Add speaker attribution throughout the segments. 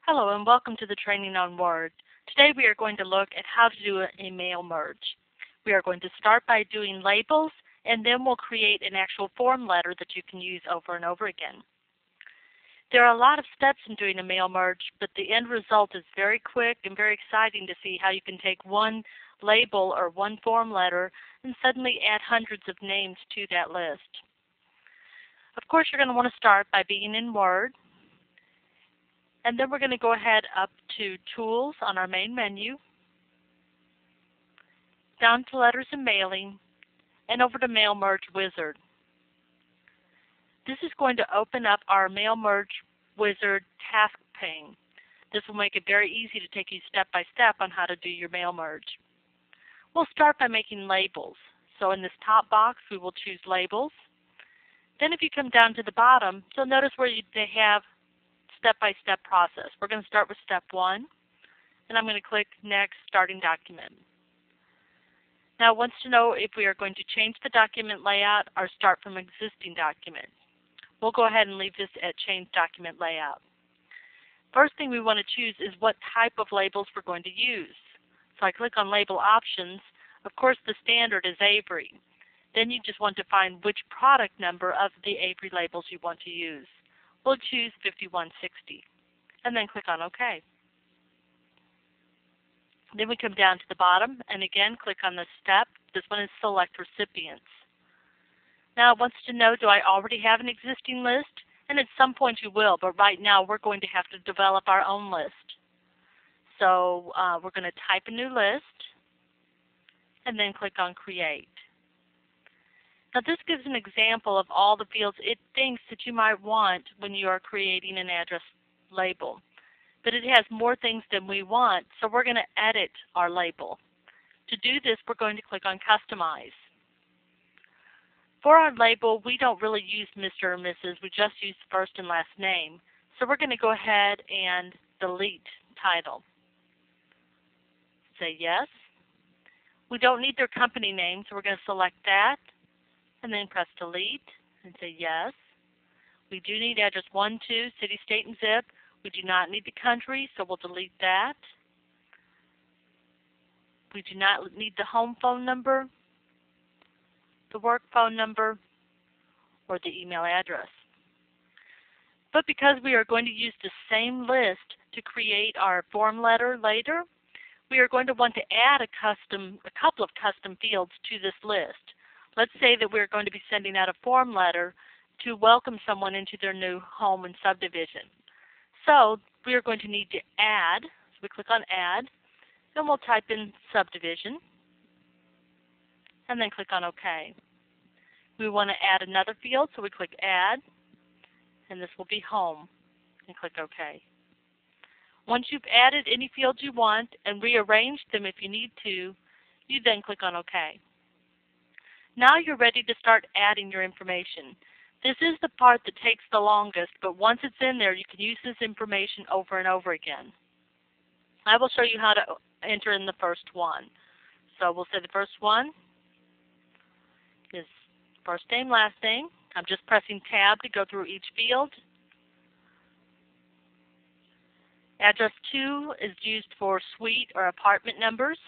Speaker 1: Hello and welcome to the training on Word. Today we are going to look at how to do a mail merge. We are going to start by doing labels and then we'll create an actual form letter that you can use over and over again. There are a lot of steps in doing a mail merge, but the end result is very quick and very exciting to see how you can take one label or one form letter and suddenly add hundreds of names to that list. Of course, you're going to want to start by being in Word. And then we're going to go ahead up to Tools on our main menu, down to Letters and Mailing, and over to Mail Merge Wizard. This is going to open up our Mail Merge Wizard task pane. This will make it very easy to take you step by step on how to do your mail merge. We'll start by making labels. So in this top box, we will choose Labels. Then if you come down to the bottom, you'll notice where they have step-by-step process. We're going to start with step 1, and I'm going to click Next, Starting Document. Now it wants to know if we are going to change the document layout or start from existing document. We'll go ahead and leave this at Change Document Layout. First thing we want to choose is what type of labels we're going to use. So I click on Label Options. Of course, the standard is Avery. Then you just want to find which product number of the Avery labels you want to use. We'll choose 5160 and then click on OK. Then we come down to the bottom and again click on the step. This one is Select Recipients. Now it wants to know, do I already have an existing list? And at some point you will, but right now we're going to have to develop our own list. So we're going to type a new list and then click on Create. Now this gives an example of all the fields it thinks that you might want when you are creating an address label. But it has more things than we want, so we're going to edit our label. To do this, we're going to click on Customize. For our label, we don't really use Mr. or Mrs. We just use first and last name. So we're going to go ahead and delete title. Say yes. We don't need their company name, so we're going to select that. And then press Delete and say Yes. We do need address 1, 2, city, state, and zip. We do not need the country, so we'll delete that. We do not need the home phone number, the work phone number, or the email address. But because we are going to use the same list to create our form letter later, we are going to want to add a couple of custom fields to this list. Let's say that we're going to be sending out a form letter to welcome someone into their new home and subdivision. So we are going to need to add. So we click on Add, and we'll type in subdivision, and then click on OK. We want to add another field, so we click Add, and this will be Home, and click OK. Once you've added any fields you want and rearranged them if you need to, you then click on OK. Now you're ready to start adding your information. This is the part that takes the longest, but once it's in there, you can use this information over and over again. I will show you how to enter in the first one. So we'll say the first one is first name, last name. I'm just pressing Tab to go through each field. Address 2 is used for suite or apartment numbers.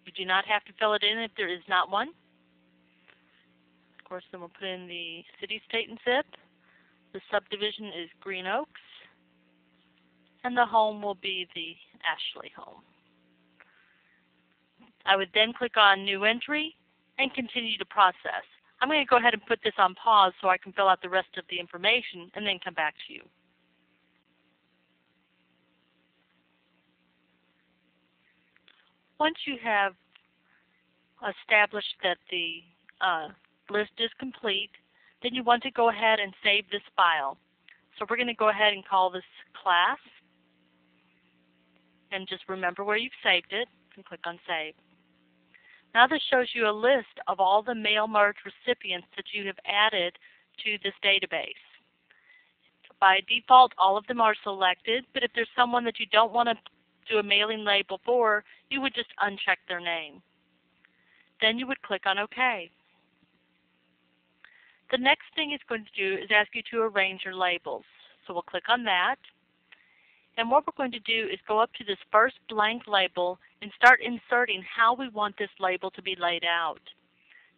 Speaker 1: You do not have to fill it in if there is not one. Of course, then we'll put in the city, state, and zip. The subdivision is Green Oaks. And the home will be the Ashley home. I would then click on New Entry and continue to process. I'm going to go ahead and put this on pause so I can fill out the rest of the information and then come back to you. Once you have established that the list is complete, then you want to go ahead and save this file. So we're going to go ahead and call this class, and just remember where you've saved it and click on Save. Now this shows you a list of all the mail merge recipients that you have added to this database. By default, all of them are selected, but if there's someone that you don't want to do a mailing label for, you would just uncheck their name. Then you would click on OK. The next thing it's going to do is ask you to arrange your labels. So we'll click on that. And what we're going to do is go up to this first blank label and start inserting how we want this label to be laid out.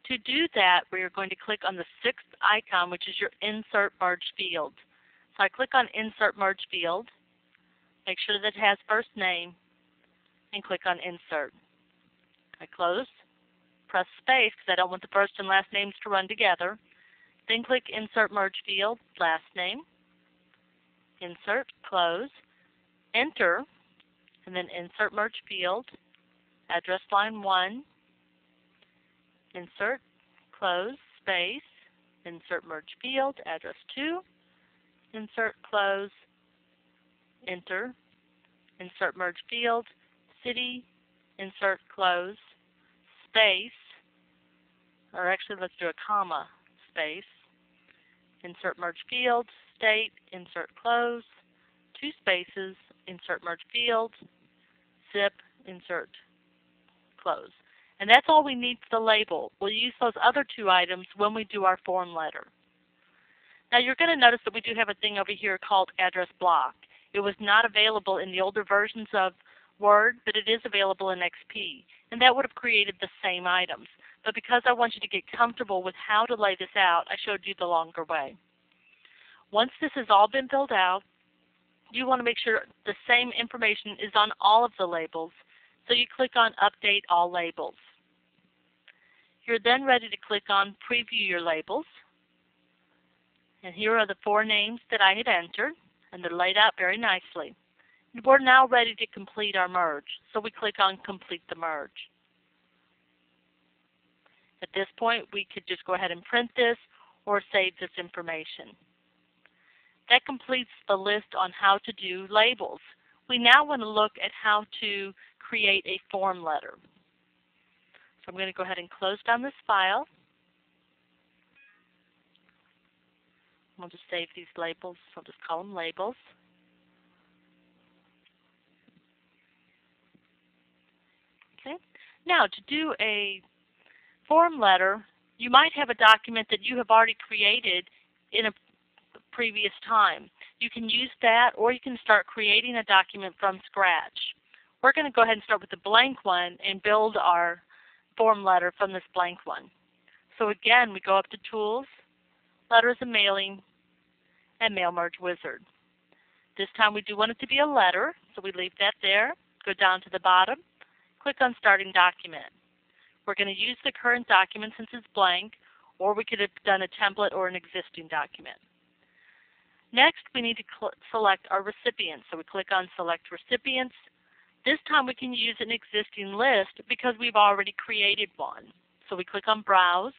Speaker 1: To do that, we are going to click on the sixth icon, which is your Insert Merge Field. So I click on Insert Merge Field, make sure that it has first name, and click on Insert. I close, press space because I don't want the first and last names to run together. Then click Insert Merge Field, last name, Insert, close, Enter, and then Insert Merge Field, address line 1, Insert, close, space, Insert Merge Field, address 2, Insert, close, Enter, Insert Merge Field, city, Insert, close, space, or actually let's do a comma, space, Insert Merge Field, state, Insert, close, 2 spaces, Insert Merge Field, zip, Insert, close. And that's all we need for the label. We'll use those other 2 items when we do our form letter. Now you're going to notice that we do have a thing over here called address block. It was not available in the older versions of Word, but it is available in XP. And that would have created the same items. But because I want you to get comfortable with how to lay this out, I showed you the longer way. Once this has all been filled out, you want to make sure the same information is on all of the labels. So you click on Update All Labels. You're then ready to click on Preview Your Labels. And here are the 4 names that I had entered, and they're laid out very nicely. And we're now ready to complete our merge, so we click on Complete the Merge. At this point, we could just go ahead and print this or save this information. That completes the list on how to do labels. We now want to look at how to create a form letter. So I'm going to go ahead and close down this file. We'll just save these labels. So I'll just call them labels. Okay. Now to do a form letter, you might have a document that you have already created in a previous time. You can use that, or you can start creating a document from scratch. We're going to go ahead and start with the blank one and build our form letter from this blank one. So again, we go up to Tools, Letters and Mailing, and Mail Merge Wizard. This time we do want it to be a letter, so we leave that there. Go down to the bottom, click on Starting Document. We're going to use the current document since it's blank, or we could have done a template or an existing document. Next, we need to select our recipients. So we click on Select Recipients. This time we can use an existing list because we've already created one. So we click on Browse.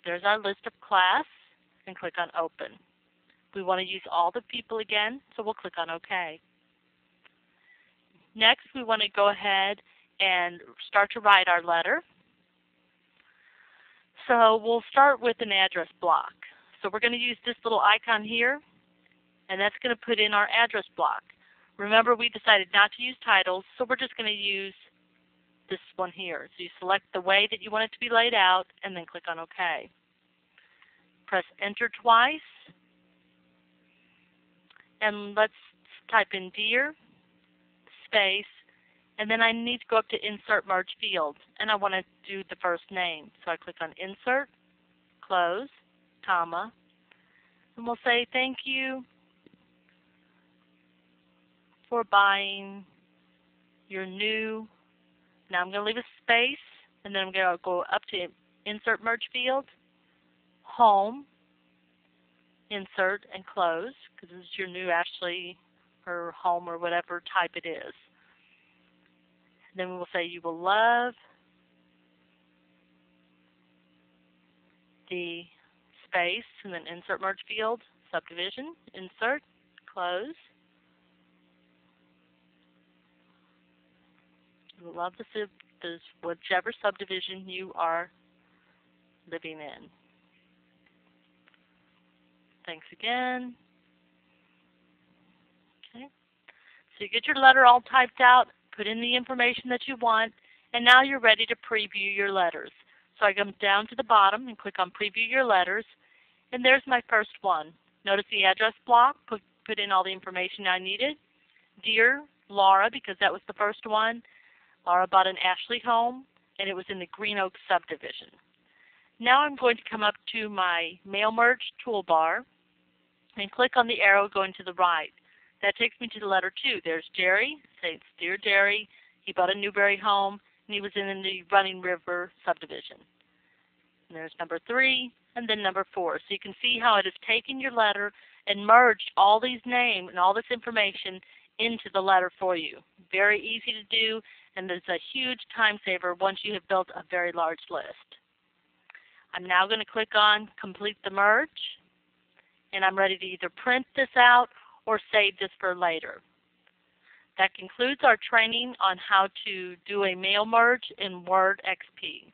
Speaker 1: There's our list of class, and click on Open. We want to use all the people again, so we'll click on OK. Next, we want to go ahead and start to write our letter. So we'll start with an address block. So we're going to use this little icon here, and that's going to put in our address block. Remember, we decided not to use titles, so we're just going to use this one here. So you select the way that you want it to be laid out, and then click on OK. Press Enter twice, and let's type in Dear, space, and then I need to go up to Insert Merge Field, and I want to do the first name. So I click on Insert, close, comma, and we'll say thank you for buying your new. Now I'm going to leave a space, and then I'm going to go up to Insert Merge Field, Home, Insert, and Close, because this is your new Ashley or Home or whatever type it is. And then we will say you will love the space, and then Insert Merge Field, Subdivision, Insert, Close. You will love this whichever subdivision you are living in. Thanks again. Okay. So you get your letter all typed out, put in the information that you want, and now you're ready to preview your letters. So I come down to the bottom and click on Preview Your Letters, and there's my first one. Notice the address block put in all the information I needed. Dear Laura, because that was the first one. Laura bought an Ashley home, and it was in the Green Oaks subdivision. Now I'm going to come up to my Mail Merge toolbar and click on the arrow going to the right. That takes me to the letter 2. There's Jerry. Say, Dear Jerry, he bought a Newberry home, and he was in the Running River subdivision. And there's number 3, and then number 4. So you can see how it has taken your letter and merged all these names and all this information into the letter for you. Very easy to do, and it's a huge time saver once you have built a very large list. I'm now going to click on Complete the Merge, and I'm ready to either print this out or save this for later. That concludes our training on how to do a mail merge in Word XP.